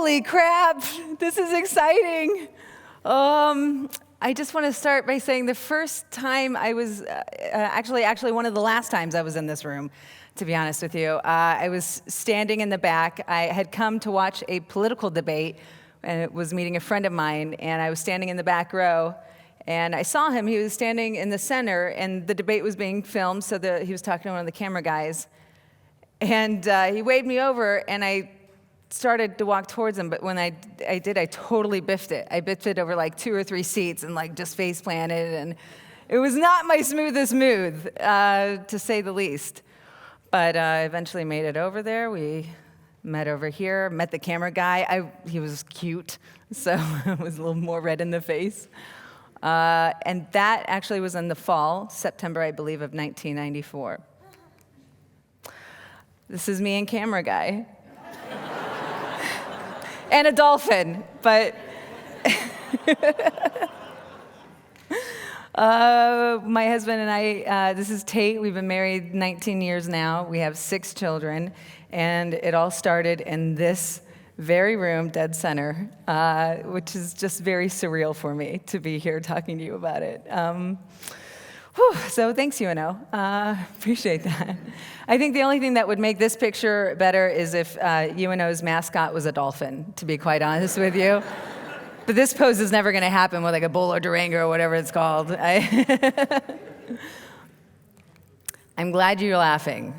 Holy crap, this is exciting. I just want to start by saying the first time I was, actually one of the last times I was in this room, to be honest with you, I was standing in the back. I had come to watch a political debate, and it was meeting a friend of mine, and I was standing in the back row, and I saw him. He was standing in the center, and the debate was being filmed, so he was talking to one of the camera guys, and he waved me over, and I started to walk towards him, but when I did, I totally biffed it. I biffed it over like 2 or 3 seats and like just face planted, and it was not my smoothest move, to say the least. But I eventually made it over there. We met over here, met the camera guy. He was cute, so I was a little more red in the face. And that actually was in the fall, September, I believe, of 1994. This is me and camera guy. And a dolphin, but my husband and I, this is Tate. We've been married 19 years now. We have 6 children, and it all started in this very room, dead center, which is just very surreal for me to be here talking to you about it. So thanks, UNO. Appreciate that. I think the only thing that would make this picture better is if UNO's mascot was a dolphin, to be quite honest with you. But this pose is never going to happen with like a bull or Durango or whatever it's called. I'm glad you're laughing.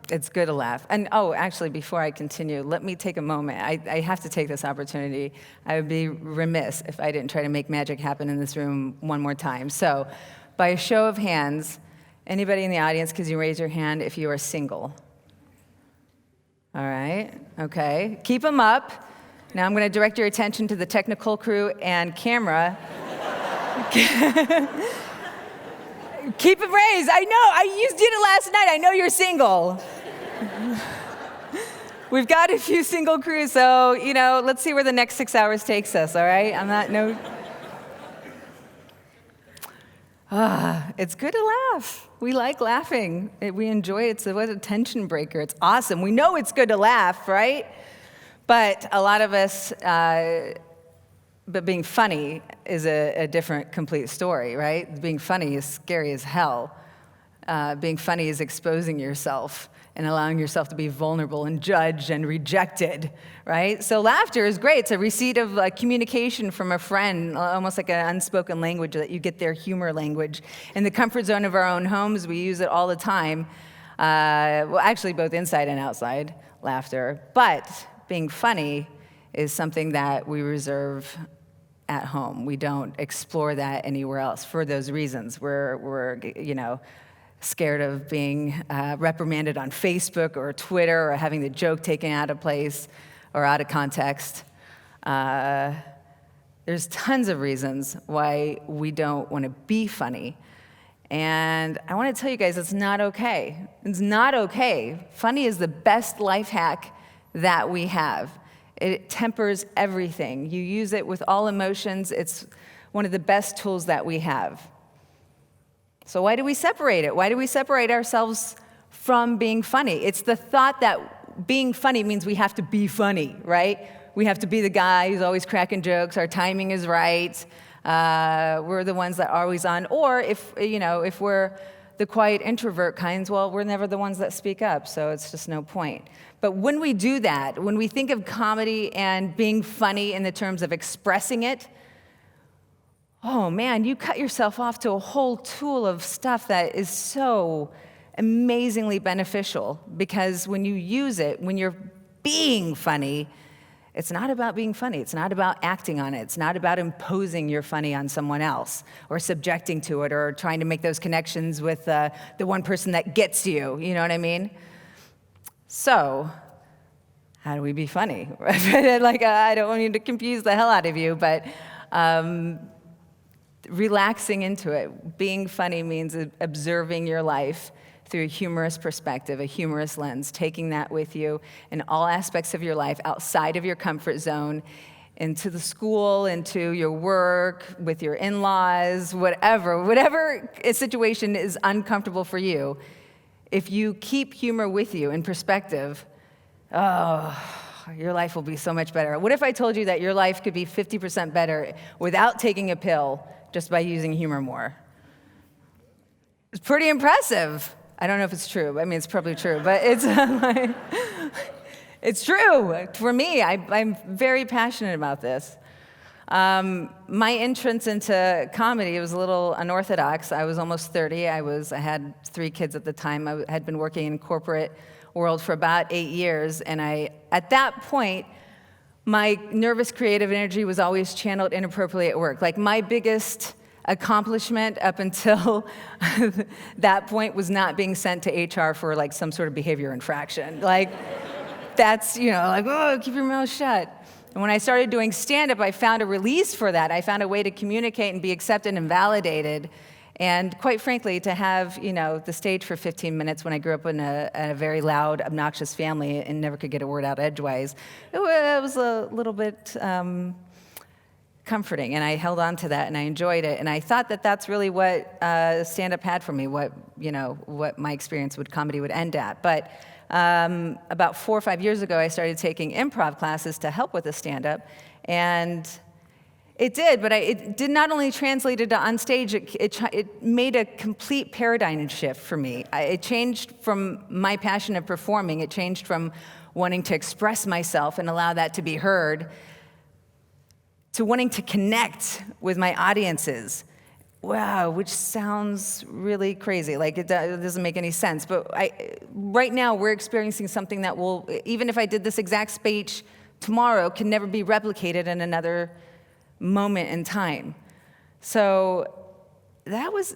It's good to laugh. And actually, before I continue, let me take a moment. I have to take this opportunity. I would be remiss if I didn't try to make magic happen in this room one more time. So, by a show of hands, anybody in the audience, could you raise your hand if you are single? All right, okay. Keep them up. Now I'm going to direct your attention to the technical crew and camera. Keep them raised. I know, you did it last night. I know you're single. We've got a few single crews, so, let's see where the next 6 hours takes us, all right? It's good to laugh. We like laughing. We enjoy it. It's a tension breaker. It's awesome. We know it's good to laugh, right? But a lot of us, but being funny is a different, complete story, right? Being funny is scary as hell. Being funny is exposing yourself and allowing yourself to be vulnerable and judged and rejected, right? So laughter is great. It's a receipt of communication from a friend, almost like an unspoken language that you get their humor language. In the comfort zone of our own homes, we use it all the time. Well, actually, both inside and outside laughter. But being funny is something that we reserve at home. We don't explore that anywhere else for those reasons. We're scared of being reprimanded on Facebook or Twitter or having the joke taken out of place or out of context. There's tons of reasons why we don't want to be funny. And I want to tell you guys, it's not okay. It's not okay. Funny is the best life hack that we have. It tempers everything. You use it with all emotions. It's one of the best tools that we have. So why do we separate it? Why do we separate ourselves from being funny? It's the thought that being funny means we have to be funny, right? We have to be the guy who's always cracking jokes. Our timing is right. We're the ones that are always on. Or if we're the quiet introvert kinds, well, we're never the ones that speak up, so it's just no point. But when we do that, when we think of comedy and being funny in the terms of expressing it, oh man, you cut yourself off to a whole tool of stuff that is so amazingly beneficial, because when you use it, when you're being funny, it's not about being funny. It's not about acting on it. It's not about imposing your funny on someone else or subjecting to it or trying to make those connections with the one person that gets you. You know what I mean? So, how do we be funny? I don't want you to confuse the hell out of you, but relaxing into it. Being funny means observing your life through a humorous perspective, a humorous lens, taking that with you in all aspects of your life, outside of your comfort zone, into the school, into your work, with your in-laws, whatever situation is uncomfortable for you. If you keep humor with you in perspective, your life will be so much better. What if I told you that your life could be 50% better without taking a pill, just by using humor more? It's pretty impressive. I don't know if it's true. I mean, it's probably true, but it's it's true. For me, I'm very passionate about this. My entrance into comedy was a little unorthodox. I was almost 30. I had 3 kids at the time. I had been working in corporate world for about 8 years, and at that point, my nervous creative energy was always channeled inappropriately at work. Like, my biggest accomplishment up until that point was not being sent to HR for like some sort of behavior infraction. Like, that's, like, oh, keep your mouth shut. And when I started doing stand-up, I found a release for that. I found a way to communicate and be accepted and validated. And quite frankly, to have, the stage for 15 minutes when I grew up in a very loud, obnoxious family and never could get a word out edgewise, it was a little bit comforting. And I held on to that, and I enjoyed it. And I thought that that's really what stand-up had for me, what my experience with comedy would end at. But about 4 or 5 years ago, I started taking improv classes to help with the stand-up. And it did, but it did not only translate it to on stage, it made a complete paradigm shift for me. It changed from my passion of performing, it changed from wanting to express myself and allow that to be heard, to wanting to connect with my audiences. Wow, which sounds really crazy, like it doesn't make any sense. But right now, we're experiencing something that will, even if I did this exact speech tomorrow, can never be replicated in another moment in time. So that was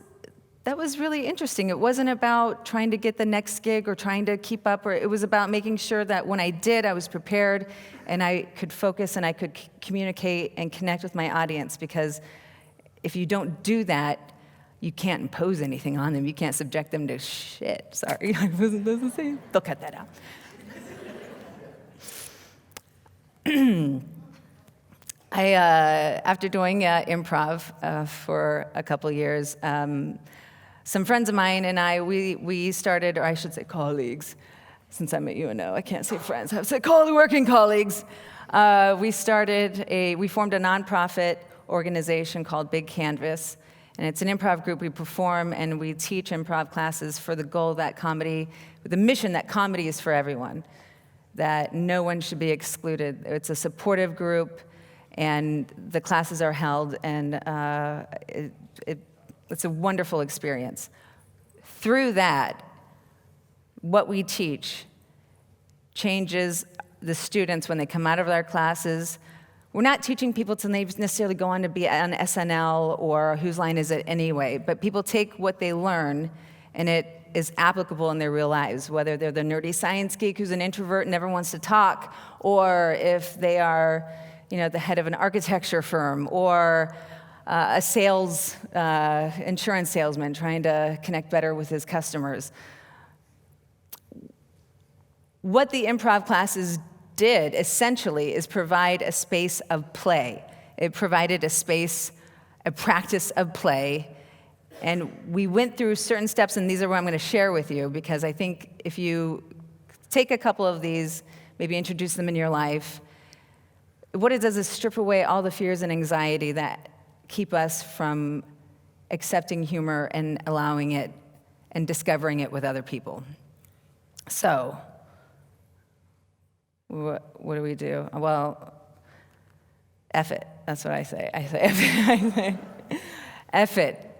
really interesting. It wasn't about trying to get the next gig or trying to keep up, or it was about making sure that when I did, I was prepared and I could focus and I could communicate and connect with my audience, because if you don't do that, you can't impose anything on them. You can't subject them to shit. Sorry, I wasn't supposed to say. They'll cut that out. After doing improv for a couple years, some friends of mine and we started, or I should say colleagues, since I'm at UNO, I can't say friends, I have to say working colleagues. We formed a nonprofit organization called Big Canvas, and it's an improv group. We perform and we teach improv classes for the goal that the mission that comedy is for everyone, that no one should be excluded. It's a supportive group, and the classes are held, and it's a wonderful experience. Through that, what we teach changes the students when they come out of our classes. We're not teaching people to necessarily go on to be on SNL or Whose Line Is It Anyway, but people take what they learn, and it is applicable in their real lives, whether they're the nerdy science geek who's an introvert and never wants to talk, or if they are the head of an architecture firm, or a insurance salesman trying to connect better with his customers. What the improv classes did, essentially, is provide a space of play. It provided a practice of play, and we went through certain steps, and these are what I'm going to share with you, because I think if you take a couple of these, maybe introduce them in your life, what it does is strip away all the fears and anxiety that keep us from accepting humor and allowing it and discovering it with other people. So, what do we do? Well, F it. That's what I say. I say F it. F it.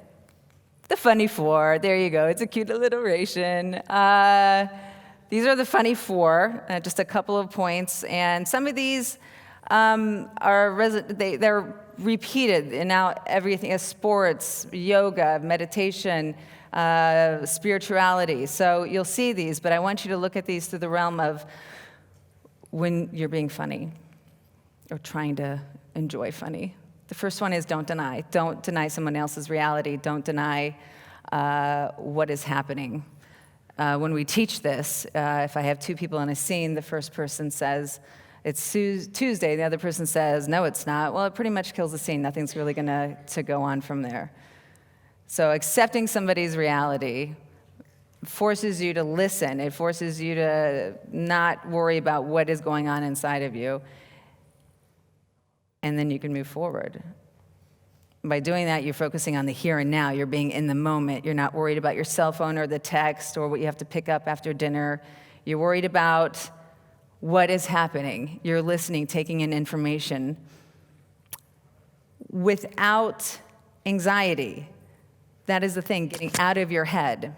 The funny 4. There you go. It's a cute alliteration. These are the funny 4. Just a couple of points. And some of these they're repeated in now everything: sports, yoga, meditation, spirituality. So you'll see these, but I want you to look at these through the realm of when you're being funny or trying to enjoy funny. The first one is don't deny. Don't deny someone else's reality. Don't deny what is happening. When we teach this, if I have 2 people in a scene, the first person says, it's Tuesday, the other person says, no, it's not. Well, it pretty much kills the scene. Nothing's really going to go on from there. So accepting somebody's reality forces you to listen. It forces you to not worry about what is going on inside of you. And then you can move forward. By doing that, you're focusing on the here and now. You're being in the moment. You're not worried about your cell phone or the text or what you have to pick up after dinner. You're worried about what is happening. You're listening, taking in information without anxiety. That is the thing, getting out of your head.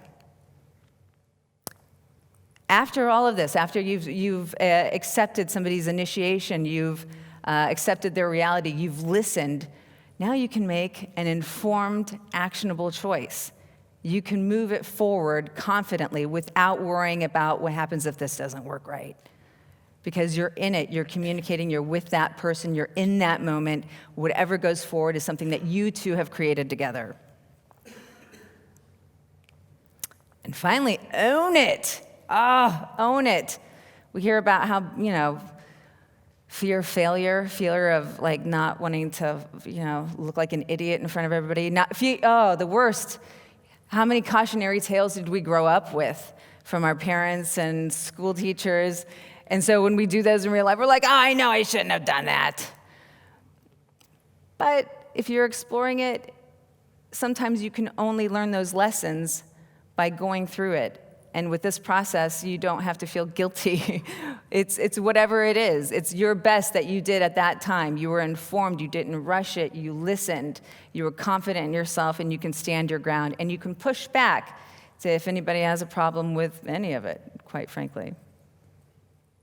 After all of this, after you've accepted somebody's initiation, you've accepted their reality, you've listened, now you can make an informed, actionable choice. You can move it forward confidently without worrying about what happens if this doesn't work right. Because you're in it, you're communicating, you're with that person, you're in that moment. Whatever goes forward is something that you two have created together. And finally, own it. Own it. We hear about how, fear of failure, fear of like not wanting to, look like an idiot in front of everybody. The worst. How many cautionary tales did we grow up with from our parents and school teachers? And so when we do those in real life, we're like, I know I shouldn't have done that. But if you're exploring it, sometimes you can only learn those lessons by going through it. And with this process, you don't have to feel guilty. It's whatever it is. It's your best that you did at that time. You were informed. You didn't rush it. You listened. You were confident in yourself, and you can stand your ground. And you can push back to if anybody has a problem with any of it, quite frankly.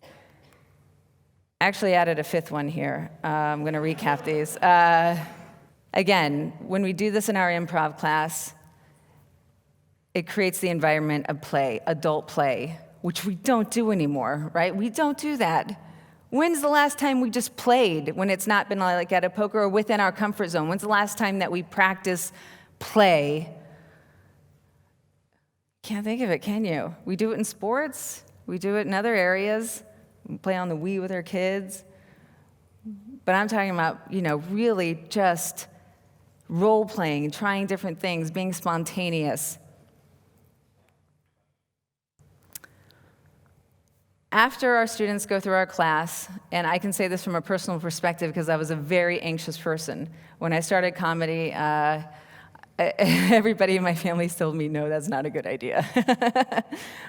I actually added a fifth one here. I'm going to recap these. Again, when we do this in our improv class, it creates the environment of play, adult play, which we don't do anymore, right? We don't do that. When's the last time we just played when it's not been like at a poker or within our comfort zone? When's the last time that we practice play? Can't think of it, can you? We do it in sports. We do it in other areas. We play on the Wii with our kids. But I'm talking about, really just role-playing, trying different things, being spontaneous. After our students go through our class, and I can say this from a personal perspective because I was a very anxious person. When I started comedy, everybody in my family told me, no, that's not a good idea.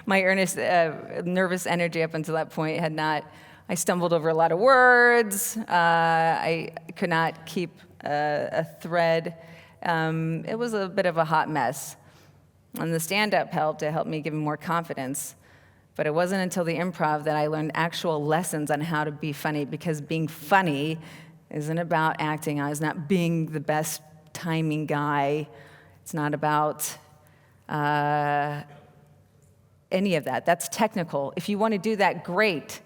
My earnest, nervous energy up until that point I stumbled over a lot of words. I could not keep a thread. It was a bit of a hot mess. And the stand-up helped. It helped me give me more confidence. But it wasn't until the improv that I learned actual lessons on how to be funny, because being funny isn't about acting. It's not being the best timing guy. It's not about any of that. That's technical. If you want to do that, great.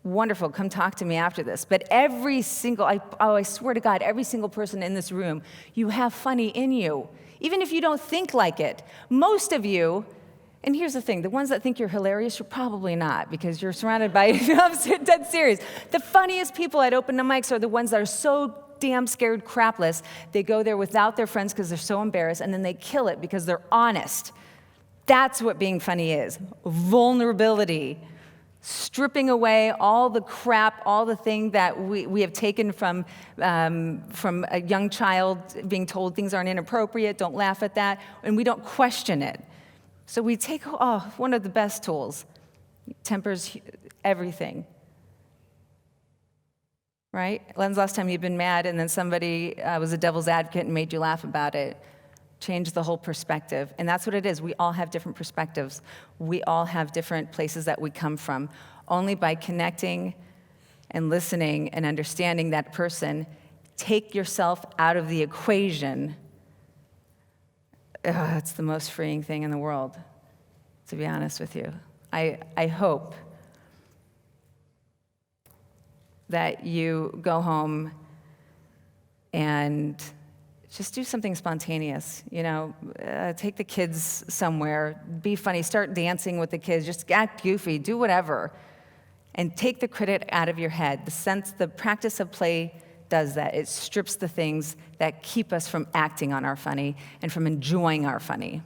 Wonderful. Come talk to me after this. But I swear to God, every single person in this room, you have funny in you, even if you don't think like it. Most of you. And here's the thing, the ones that think you're hilarious, you're probably not, because you're surrounded by, I'm dead serious. The funniest people at open mics are the ones that are so damn scared crapless, they go there without their friends because they're so embarrassed, and then they kill it because they're honest. That's what being funny is. Vulnerability. Stripping away all the crap, all the thing that we have taken from a young child, being told things aren't inappropriate, don't laugh at that, and we don't question it. So we take one of the best tools, tempers everything, right? When's the last time you've been mad and then somebody was a devil's advocate and made you laugh about it? Change the whole perspective. And that's what it is. We all have different perspectives. We all have different places that we come from. Only by connecting and listening and understanding that person, take yourself out of the equation. It's the most freeing thing in the world, to be honest with you. I hope that you go home and just do something spontaneous, take the kids somewhere, be funny, start dancing with the kids, just act goofy, do whatever, and take the credit out of your head. The practice of play does that. It strips the things that keep us from acting on our funny and from enjoying our funny.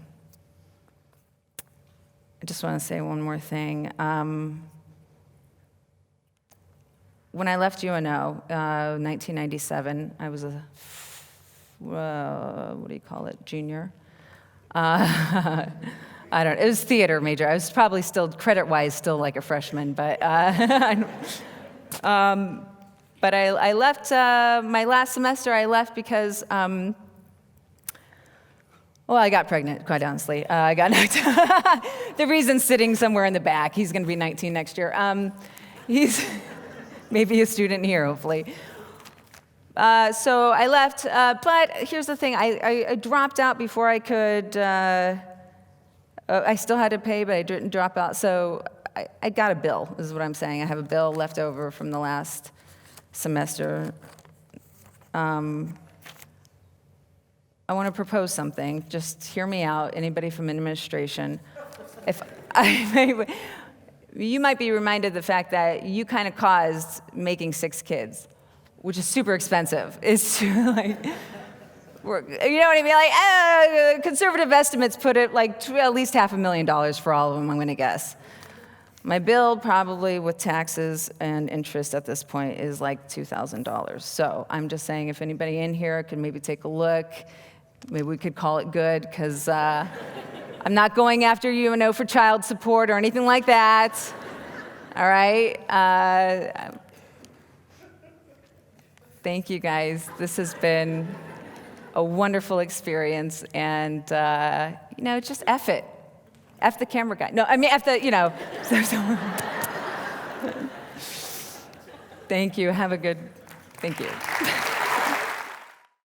I just want to say one more thing. When I left UNO, 1997, I was a, what do you call it, junior? I don't know, it was theater major. I was probably still, credit-wise, still like a freshman, but I left, my last semester I left because, well, I got pregnant, quite honestly. I got knocked. The reason's sitting somewhere in the back. He's going to be 19 next year. He's maybe a student here, hopefully. So I left, but here's the thing. I dropped out before I could, I still had to pay, but I didn't drop out. So I got a bill, is what I'm saying. I have a bill left over from the last semester. I want to propose something. Just hear me out, anybody from administration. You might be reminded of the fact that you kind of caused making 6 kids, which is super expensive. It's like, you know what I mean? Like, conservative estimates put it like at least $500,000 for all of them, I'm going to guess. My bill, probably with taxes and interest at this point, is like $2,000. So I'm just saying, if anybody in here could maybe take a look, maybe we could call it good, because I'm not going after UNO for child support or anything like that. All right? Thank you, guys. This has been a wonderful experience, and just F it. F the camera guy. No, I mean, F the, Thank you. Have a good, thank you.